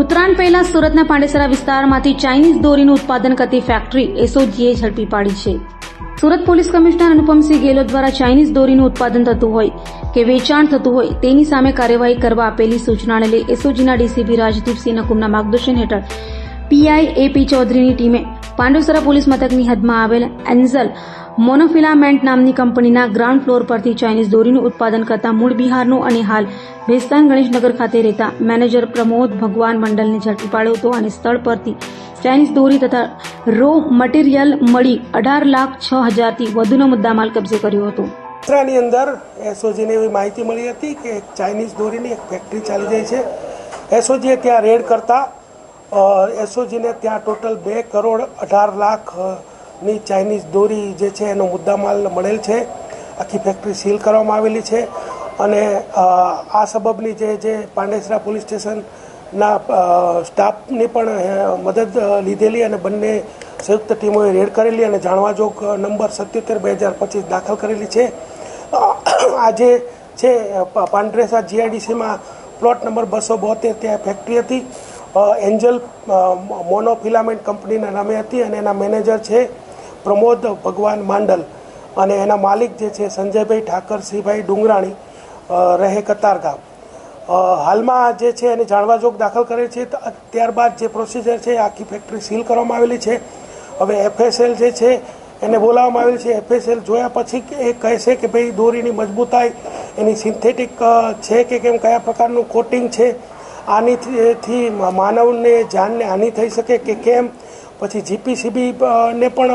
ઉત્તરાયણ પહેલા સુરતના પાંડેસરા વિસ્તારમાંથી ચાઇનીઝ દોરીનું ઉત્પાદન કરતી ફેક્ટરી એસઓજીએ ઝડપી પાડી છે. સુરત પોલીસ કમિશનર અનુપમસિંહ ગેહલોત દ્વારા ચાઇનીઝ દોરીનું ઉત્પાદન થતું હોય કે વેચાણ થતું હોય તેની સામે કાર્યવાહી કરવા આપેલી સૂચનાને લઈ એસઓજીના ડીસીપી રાજદીપસિંહ નકુમના માર્ગદર્શન હેઠળ પીઆઈ એપી ચૌધરીની ટીમે પાંડેસરા પોલીસ મથકની હદમાં આવેલ એન્ઝલ મોનોફિલામેન્ટ નામની કંપનીના ગ્રાઉન્ડ ફ્લોર પરથી ચાઇનીઝ દોરીનું ઉત્પાદન કરતા મૂળ બિહારનું અને હાલ ભેસ્તાન ગણેશનગર ખાતે રહેતા મેનેજર પ્રમોદ ભગવાન મંડલને ઝડપી પાડ્યો હતો અને સ્થળ પરથી ચાઇનીઝ દોરી તથા રો મટીરીયલ મળી 18,06,000 થી વધુનો મુદ્દામાલ કબજે કર્યો હતો. ની અંદર એસઓજીને એવી માહિતી મળી હતી કે એક ચાઇનીઝ દોરીની એક ફેક્ટરી ચાલી જાય છે. એસઓજીએ ત્યાં રેડ કરતા એસઓજીને ત્યાં ટોટલ 2,18,00,000ની ચાઇનીઝ દોરી જે છે એનો મુદ્દામાલ મળેલ છે. આખી ફેક્ટરી સીલ કરવામાં આવેલી છે અને આ સબબની જે પાંડેસરા પોલીસ સ્ટેશનના સ્ટાફની પણ મદદ લીધેલી અને બંને સંયુક્ત ટીમોએ રેડ કરેલી અને જાણવાજોગ નંબર 77/2025 દાખલ કરેલી છે. આજે છે પાંડેસરા જીઆઈડીસીમાં પ્લોટ નંબર 272 ત્યાં ફેક્ટરી હતી. એન્જલ મોનોફિલામેન્ટ કંપનીના નામે હતી અને એના મેનેજર છે પ્રમોદ ભગવાન માંડલ અને એના માલિક જે છે સંજયભાઈ ઠાકરસિંહભાઈ ડુંગરાણી રહે કતારગામ. હાલમાં જે છે એને જાણવાજોગ દાખલ કરે છે. ત્યારબાદ જે પ્રોસિજર છે આખી ફેક્ટરી સીલ કરવામાં આવેલી છે. હવે એફએસએલ જે છે એને બોલાવવામાં આવેલી છે. એફએસએલ જોયા પછી એ કહેશે કે ભાઈ દોરીની મજબૂતાઈ એની સિન્થેટિક છે કે કેમ, કયા પ્રકારનું કોટિંગ છે, આનીથી માનવને જાનને હાનિ થઈ શકે કે કેમ. પછી જીપીસીબી ને પણ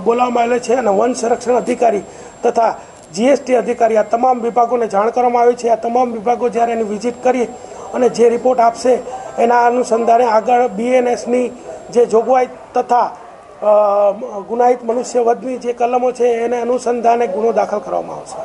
બોલાવવામાં આવેલો છે અને વન સંરક્ષણ અધિકારી તથા જીએસટી અધિકારી આ તમામ વિભાગોને જાણ કરવામાં આવી છે. આ તમામ વિભાગો જ્યારે એની વિઝિટ કરી અને જે રિપોર્ટ આપશે એના અનુસંધાને આગળ બીએનએસની જે જોગવાઈ તથા ગુનાહિત મનુષ્યવધની જે કલમો છે એને અનુસંધાને ગુનો દાખલ કરવામાં આવશે.